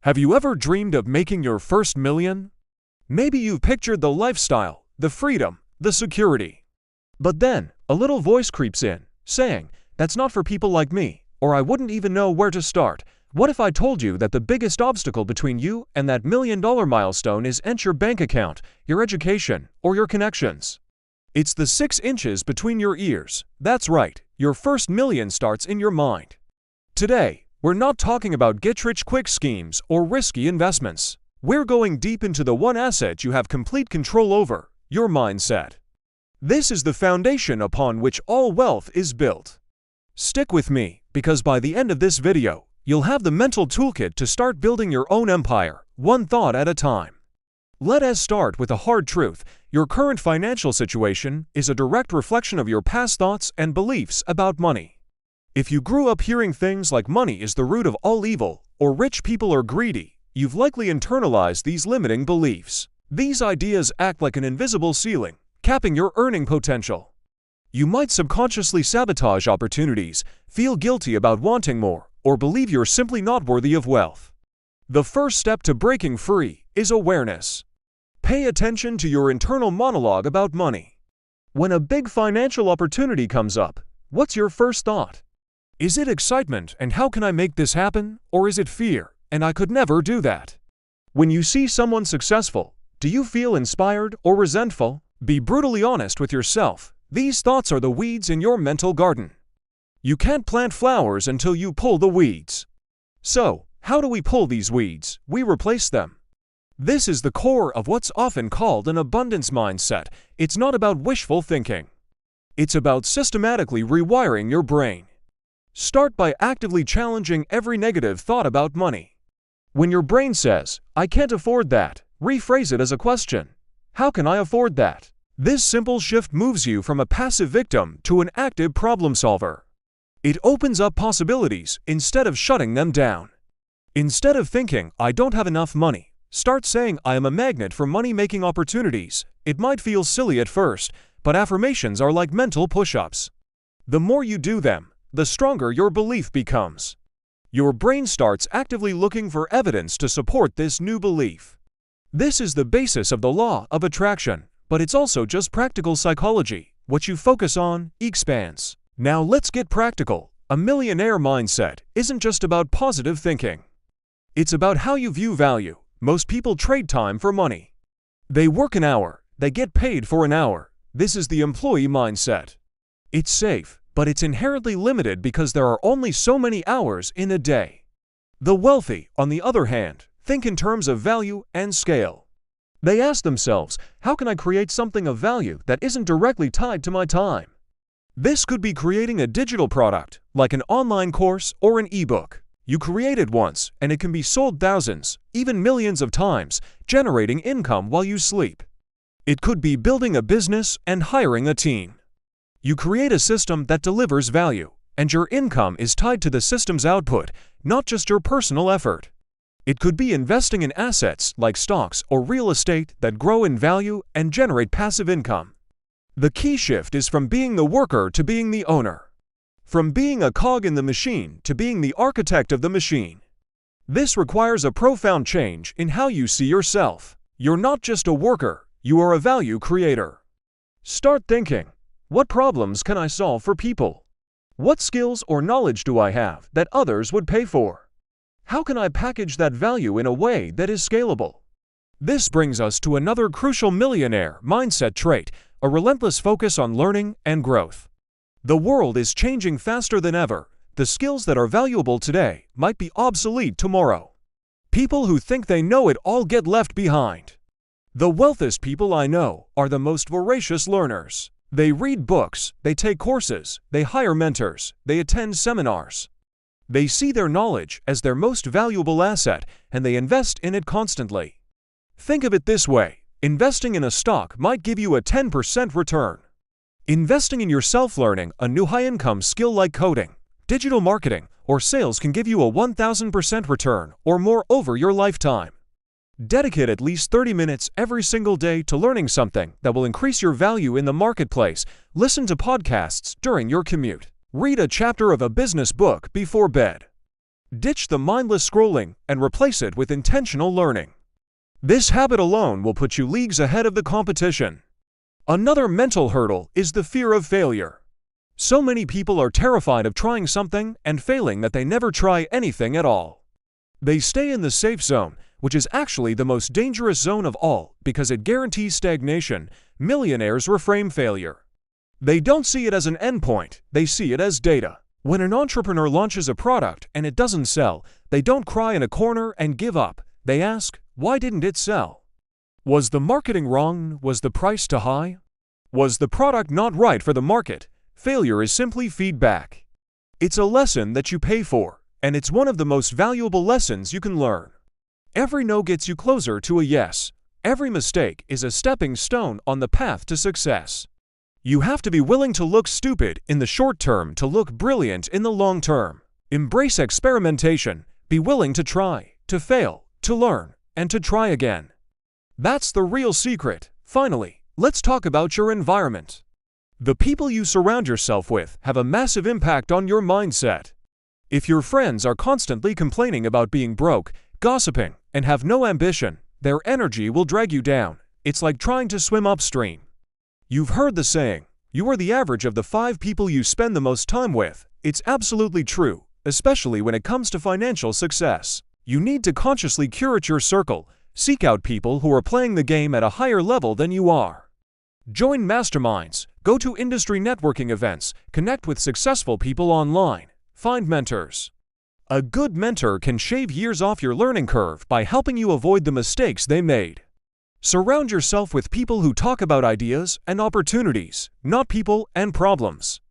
Have you ever dreamed of making your first million? Maybe you've pictured the lifestyle, the freedom, the security. But then, a little voice creeps in, saying, "That's not for people like me, or I wouldn't even know where to start." What if I told you that the biggest obstacle between you and that $1 million milestone isn't your bank account, your education, or your connections? It's the 6 inches between your ears. That's right, your first million starts in your mind. Today, we're not talking about get-rich-quick schemes or risky investments. We're going deep into the one asset you have complete control over, your mindset. This is the foundation upon which all wealth is built. Stick with me, because by the end of this video, you'll have the mental toolkit to start building your own empire, one thought at a time. Let us start with a hard truth. Your current financial situation is a direct reflection of your past thoughts and beliefs about money. If you grew up hearing things like money is the root of all evil, or rich people are greedy, you've likely internalized these limiting beliefs. These ideas act like an invisible ceiling, capping your earning potential. You might subconsciously sabotage opportunities, feel guilty about wanting more, or believe you're simply not worthy of wealth. The first step to breaking free is awareness. Pay attention to your internal monologue about money. When a big financial opportunity comes up, what's your first thought? Is it excitement and how can I make this happen? Or is it fear and I could never do that? When you see someone successful, do you feel inspired or resentful? Be brutally honest with yourself. These thoughts are the weeds in your mental garden. You can't plant flowers until you pull the weeds. So, how do we pull these weeds? We replace them. This is the core of what's often called an abundance mindset. It's not about wishful thinking. It's about systematically rewiring your brain. Start by actively challenging every negative thought about money. When your brain says, "I can't afford that," rephrase it as a question. How can I afford that? This simple shift moves you from a passive victim to an active problem solver. It opens up possibilities instead of shutting them down. Instead of thinking, "I don't have enough money," start saying, "I am a magnet for money-making opportunities." It might feel silly at first, but affirmations are like mental push-ups. The more you do them, the stronger your belief becomes. Your brain starts actively looking for evidence to support this new belief. This is the basis of the law of attraction, but it's also just practical psychology. What you focus on expands. Now let's get practical. A millionaire mindset isn't just about positive thinking. It's about how you view value. Most people trade time for money. They work an hour, they get paid for an hour. This is the employee mindset. It's safe, but it's inherently limited because there are only so many hours in a day. The wealthy, on the other hand, think in terms of value and scale. They ask themselves, how can I create something of value that isn't directly tied to my time? This could be creating a digital product, like an online course or an ebook. You create it once, and it can be sold thousands, even millions of times, generating income while you sleep. It could be building a business and hiring a team. You create a system that delivers value, and your income is tied to the system's output, not just your personal effort. It could be investing in assets like stocks or real estate that grow in value and generate passive income. The key shift is from being the worker to being the owner. From being a cog in the machine to being the architect of the machine. This requires a profound change in how you see yourself. You're not just a worker, you are a value creator. Start thinking, what problems can I solve for people? What skills or knowledge do I have that others would pay for? How can I package that value in a way that is scalable? This brings us to another crucial millionaire mindset trait, a relentless focus on learning and growth. The world is changing faster than ever. The skills that are valuable today might be obsolete tomorrow. People who think they know it all get left behind. The wealthiest people I know are the most voracious learners. They read books, they take courses, they hire mentors, they attend seminars. They see their knowledge as their most valuable asset, and they invest in it constantly. Think of it this way. Investing in a stock might give you a 10% return. Investing in your self-learning, a new high-income skill like coding, digital marketing, or sales can give you a 1,000% return or more over your lifetime. Dedicate at least 30 minutes every single day to learning something that will increase your value in the marketplace. Listen to podcasts during your commute. Read a chapter of a business book before bed. Ditch the mindless scrolling and replace it with intentional learning. This habit alone will put you leagues ahead of the competition. Another mental hurdle is the fear of failure. So many people are terrified of trying something and failing that they never try anything at all. They stay in the safe zone, which is actually the most dangerous zone of all because it guarantees stagnation. Millionaires reframe failure. They don't see it as an endpoint, they see it as data. When an entrepreneur launches a product and it doesn't sell, they don't cry in a corner and give up. They ask, why didn't it sell? Was the marketing wrong? Was the price too high? Was the product not right for the market? Failure is simply feedback. It's a lesson that you pay for, and it's one of the most valuable lessons you can learn. Every no gets you closer to a yes. Every mistake is a stepping stone on the path to success. You have to be willing to look stupid in the short term to look brilliant in the long term. Embrace experimentation. Be willing to try, to fail, to learn, and to try again. That's the real secret. Finally, let's talk about your environment. The people you surround yourself with have a massive impact on your mindset. If your friends are constantly complaining about being broke, gossiping, and have no ambition, their energy will drag you down. It's like trying to swim upstream. You've heard the saying, you are the average of the 5 people you spend the most time with. It's absolutely true, especially when it comes to financial success. You need to consciously curate your circle. Seek out people who are playing the game at a higher level than you are. Join masterminds, go to industry networking events, connect with successful people online, find mentors. A good mentor can shave years off your learning curve by helping you avoid the mistakes they made. Surround yourself with people who talk about ideas and opportunities, not people and problems.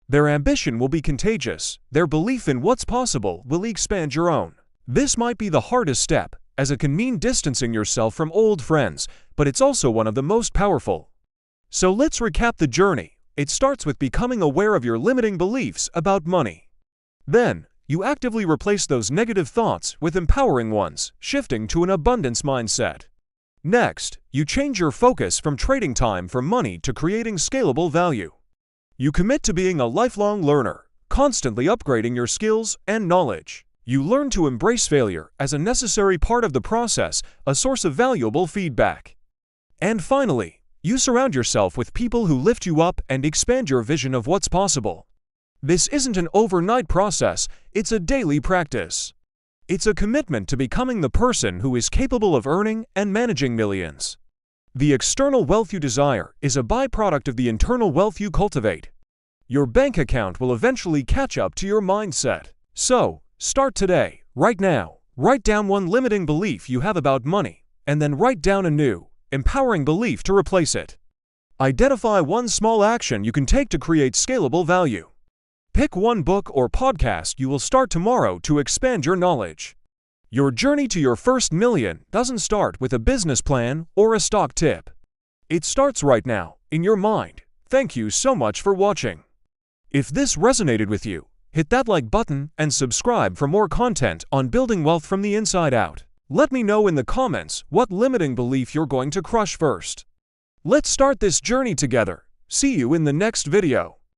Their ambition will be contagious. Their belief in what's possible will expand your own. This might be the hardest step, as it can mean distancing yourself from old friends, but it's also one of the most powerful. So let's recap the journey. It starts with becoming aware of your limiting beliefs about money. Then, you actively replace those negative thoughts with empowering ones, shifting to an abundance mindset. Next, you change your focus from trading time for money to creating scalable value. You commit to being a lifelong learner, constantly upgrading your skills and knowledge. You learn to embrace failure as a necessary part of the process, a source of valuable feedback. And finally, you surround yourself with people who lift you up and expand your vision of what's possible. This isn't an overnight process, it's a daily practice. It's a commitment to becoming the person who is capable of earning and managing millions. The external wealth you desire is a byproduct of the internal wealth you cultivate. Your bank account will eventually catch up to your mindset. So, start today, right now. Write down one limiting belief you have about money, and then write down a new, empowering belief to replace it. Identify one small action you can take to create scalable value. Pick one book or podcast you will start tomorrow to expand your knowledge. Your journey to your first million doesn't start with a business plan or a stock tip. It starts right now, in your mind. Thank you so much for watching. If this resonated with you, hit that like button and subscribe for more content on building wealth from the inside out. Let me know in the comments what limiting belief you're going to crush first. Let's start this journey together. See you in the next video.